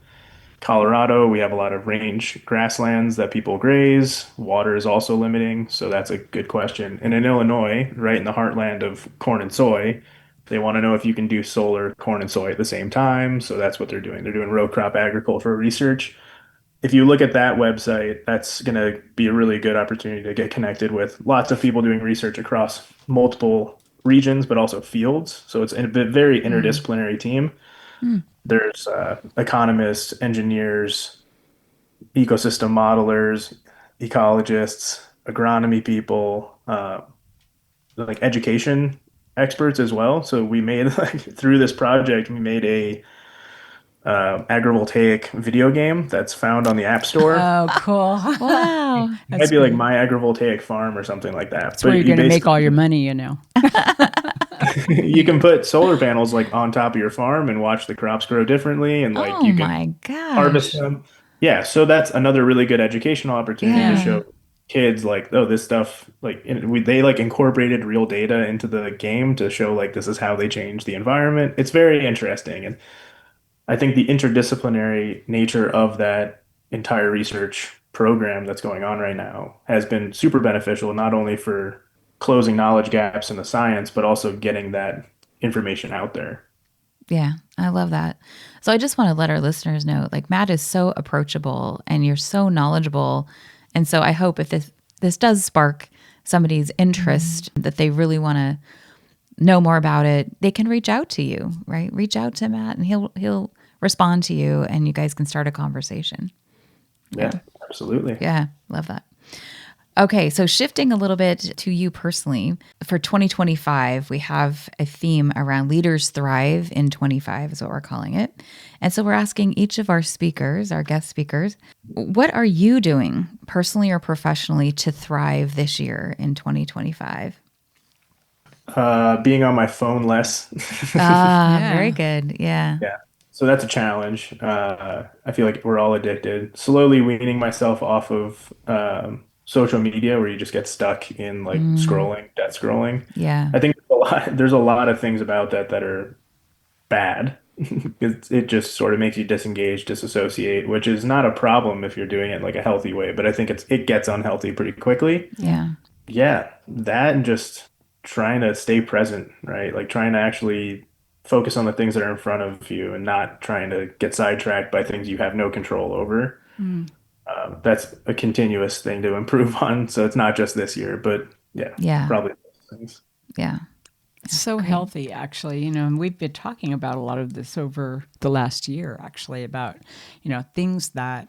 Colorado, we have a lot of range grasslands that people graze. Water is also limiting, so that's a good question. And in Illinois, right in the heartland of corn and soy, they want to know if you can do solar, corn, and soy at the same time. So that's what they're doing. They're doing row crop agricultural research. If you look at that website, that's going to be a really good opportunity to get connected with lots of people doing research across multiple regions, but also fields. So it's a very Mm. interdisciplinary team. Mm. There's economists, engineers, ecosystem modelers, ecologists, agronomy people, like education experts as well. So we made like through this project, we made a agrivoltaic video game that's found on the App Store. Oh, cool. Wow. It might That's be like great. My Agrivoltaic Farm or something like that. That's where But you're you going to make basically all your money, you know. you can put solar panels like on top of your farm and watch the crops grow differently, and like Oh you can my harvest gosh. them. Yeah, so that's another really good educational opportunity to Yeah. show kids like, oh, this stuff like they like incorporated real data into the game to show like this is how they change the environment. It's very interesting, and I think the interdisciplinary nature of that entire research program that's going on right now has been super beneficial, not only for closing knowledge gaps in the science, but also getting that information out there. Yeah, I love that. So I just want to let our listeners know, like Matt is so approachable and you're so knowledgeable. And so I hope if this does spark somebody's interest that they really want to know more about it, they can reach out to you, right? Reach out to Matt and he'll respond to you and you guys can start a conversation. Yeah, absolutely. Yeah, love that. Okay, so shifting a little bit to you personally, for 2025, we have a theme around leaders thrive in 25 is what we're calling it. And so we're asking each of our speakers, our guest speakers, what are you doing personally or professionally to thrive this year in 2025? Being on my phone less. Ah, very Yeah. good. Yeah. Yeah. So that's a challenge. I feel like we're all addicted. Slowly weaning myself off of social media where you just get stuck in like Mm, scrolling, death scrolling. yeah. I think there's a lot of things about that that are bad. It just sort of makes you disengage, disassociate, which is not a problem if you're doing it in like a healthy way, but I think it gets unhealthy pretty quickly. Yeah. Yeah. Yeah, that and just trying to stay present, right? Like trying to actually focus on the things that are in front of you and not trying to get sidetracked by things you have no control over. Mm. That's a continuous thing to improve on. So it's not just this year, but yeah, Yeah. probably those things. Yeah. It's so Great. healthy, actually. You know, and we've been talking about a lot of this over the last year, actually, about, you know, things that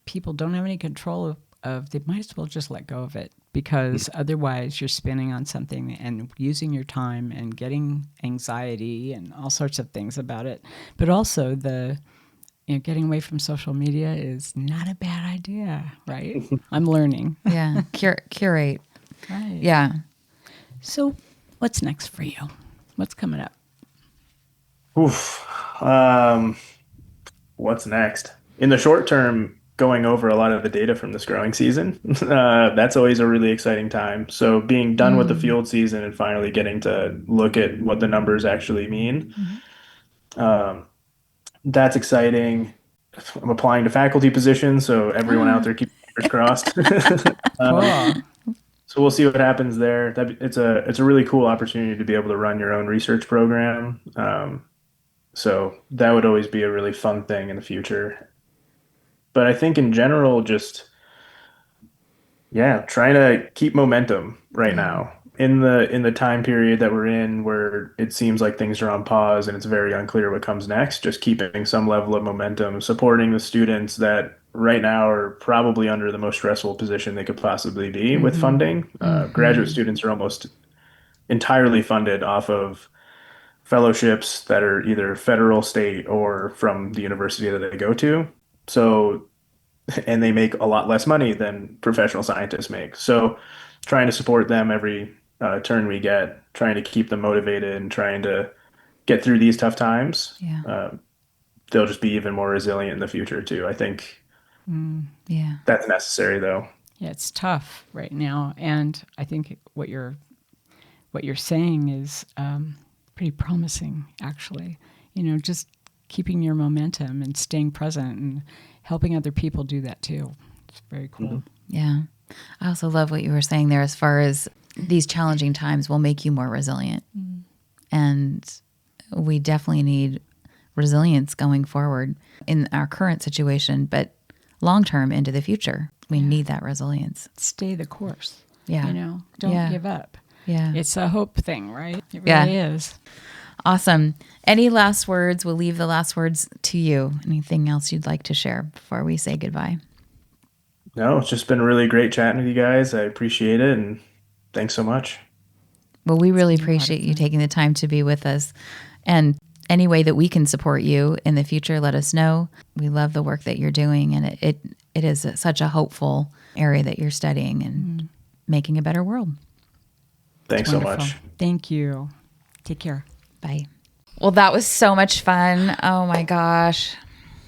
people don't have any control of. They might as well just let go of it because otherwise you're spinning on something and using your time and getting anxiety and all sorts of things about it. But also getting away from social media is not a bad idea, right? I'm learning. Yeah. Curate. Right. Yeah. So what's next for you? What's coming up? Oof. What's next? In the short term, going over a lot of the data from this growing season, that's always a really exciting time. So being done with the Mm. field season and finally getting to look at what the numbers actually mean, Mhm. um, that's exciting. I'm applying to faculty positions, so everyone out Ah, there keep your fingers crossed. Um, Cool. so we'll see what happens there. It's a really cool opportunity to be able to run your own research program. So that would always be a really fun thing in the future. But I think in general, just trying to keep momentum right now in the time period that we're in where it seems like things are on pause and it's very unclear what comes next, just keeping some level of momentum, supporting the students that right now are probably under the most stressful position they could possibly be with funding. Graduate students are almost entirely funded off of fellowships that are either federal, state, or from the university that they go to. So and they make a lot less money than professional scientists make. So trying to support them every turn we get, trying to keep them motivated and trying to get through these tough times, Yeah. they'll just be even more resilient in the future too. I think Yeah. that's necessary though. Yeah, it's tough right now, and I think what you're saying is pretty promising, actually. Just keeping your momentum and staying present and helping other people do that too. It's very cool. Yeah. I also love what you were saying there as far as these challenging times will make you more resilient. And we definitely need resilience going forward in our current situation, but long term into the future. We need that resilience. Stay the course. Yeah. Don't give up. Yeah. It's a hope thing, right? It really is. Awesome. Any last words? We'll leave the last words to you. Anything else you'd like to share before we say goodbye? No, it's just been really great chatting with you guys. I appreciate it. And thanks so much. Well, we really appreciate you taking the time to be with us. And any way that we can support you in the future, let us know. We love the work that you're doing. And it is such a hopeful area that you're studying and making a better world. Thanks so much. Thank you. Take care. Bye. Well, that was so much fun. Oh my gosh.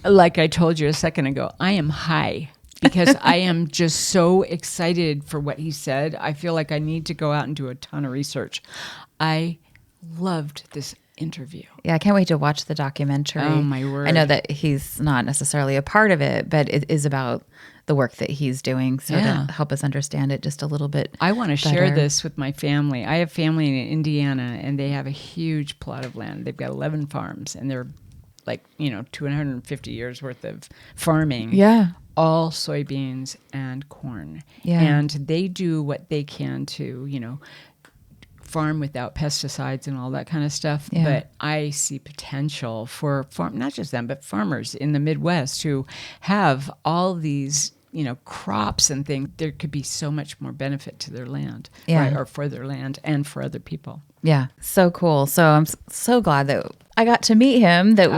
Like I told you a second ago, I am high because I am just so excited for what he said. I feel like I need to go out and do a ton of research. I loved this interview. Yeah, I can't wait to watch the documentary. Oh, my word. I know that he's not necessarily a part of it, but it is about the work that he's doing. So to help us understand it just a little bit I want to share better. this with my family. I have family in Indiana, and they have a huge plot of land. They've got 11 farms, and they're like, 250 years worth of farming. Yeah. All soybeans and corn. Yeah. And they do what they can to, farm without pesticides and all that kind of stuff. Yeah. But I see potential for not just them, but farmers in the Midwest who have all these, crops and things. There could be so much more benefit to their land, right? Or for their land and for other people. Yeah. So cool. So I'm so glad that I got to meet him, that,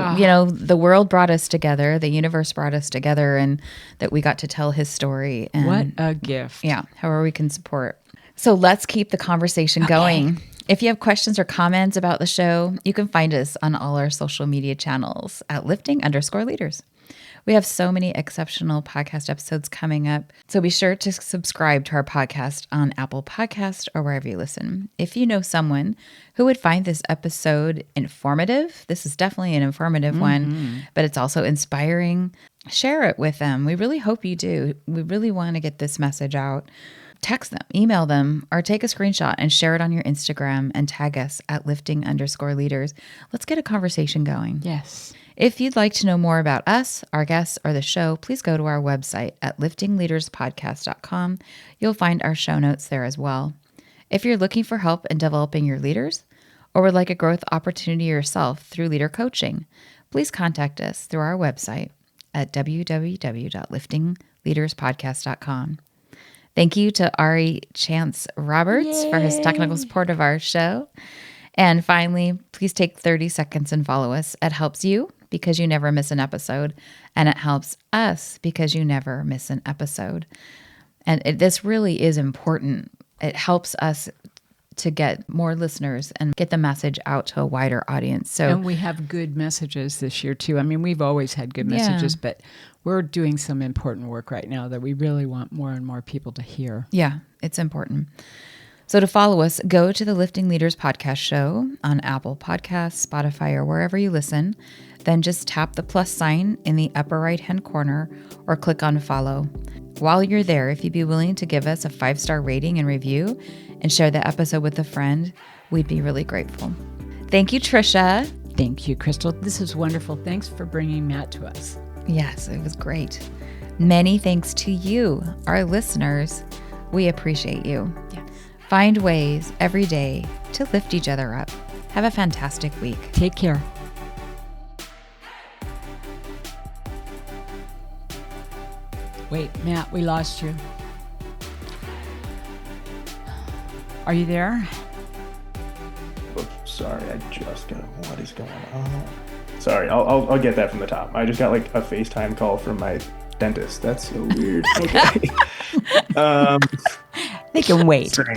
the world brought us together, the universe brought us together, and that we got to tell his story. And What a gift. Yeah. However we can support. So let's keep the conversation going. If you have questions or comments about the show, you can find us on all our social media channels at lifting_leaders. We have so many exceptional podcast episodes coming up, so be sure to subscribe to our podcast on Apple Podcasts or wherever you listen. If you know someone who would find this episode informative, this is definitely an informative one, but it's also inspiring, share it with them. We really hope you do. We really want to get this message out. Text them, email them, or take a screenshot and share it on your Instagram and tag us at lifting_leaders. Let's get a conversation going. Yes. If you'd like to know more about us, our guests, or the show, please go to our website at liftingleaderspodcast.com. You'll find our show notes there as well. If you're looking for help in developing your leaders or would like a growth opportunity yourself through leader coaching, please contact us through our website at www.liftingleaderspodcast.com. Thank you to Ari Chance Roberts for his technical support of our show. And finally, please take 30 seconds and follow us. It helps you because you never miss an episode, and it helps us because you never miss an episode. And this really is important. It helps us to get more listeners and get the message out to a wider audience. So, and we have good messages this year too. I mean, we've always had good messages, but we're doing some important work right now that we really want more and more people to hear. Yeah, it's important. So to follow us, go to the Lifting Leaders podcast show on Apple Podcasts, Spotify, or wherever you listen. Then just tap the plus sign in the upper right-hand corner or click on follow. While you're there, if you'd be willing to give us a 5-star rating and review and share the episode with a friend, we'd be really grateful. Thank you, Trisha. Thank you, Crystal. This is wonderful. Thanks for bringing Matt to us. Yes, it was great. Many thanks to you, our listeners. We appreciate you. Yes. Find ways every day to lift each other up. Have a fantastic week. Take care. Wait, Matt, we lost you. Are you there? Oops, sorry, I just got. What is going on? Sorry, I'll get that from the top. I just got like a FaceTime call from my dentist. That's so weird. Okay. They can wait. Sorry.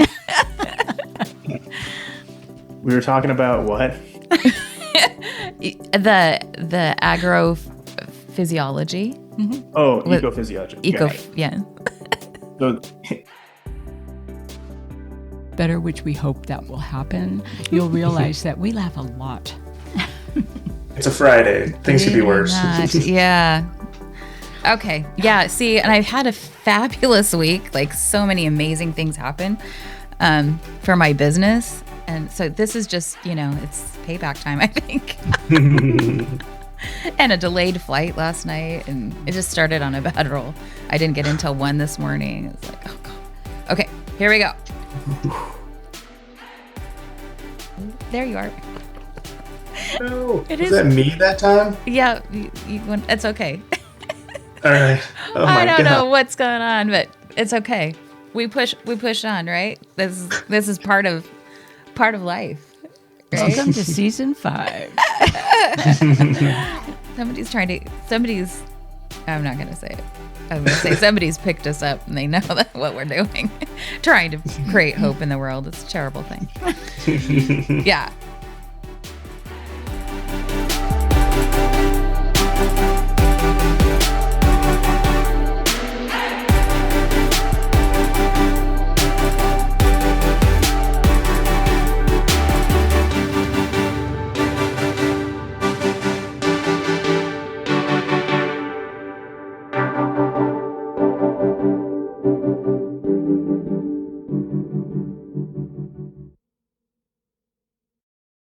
We were talking about what? The agrophysiology. Mm-hmm. Oh, ecophysiology. Yeah. So, Better, which we hope that will happen. You'll realize that we laugh a lot. it's a Friday. Things could be worse. Yeah. Okay. Yeah. See, and I've had a fabulous week. Like, so many amazing things happen for my business. And so this is just, it's payback time, I think. And a delayed flight last night. And it just started on a bad roll. I didn't get in till 1 this morning. It's like, oh, God. Okay. Here we go. There you are. No. It Was is- that me that time? Yeah. It's okay. All right. Oh my I don't God. know what's going on, but it's okay. We push on, right? This is part of life. Right? Welcome to season 5. I'm not gonna say it. I'm gonna say somebody's picked us up and they know what we're doing. Trying to create hope in the world. It's a terrible thing. Yeah.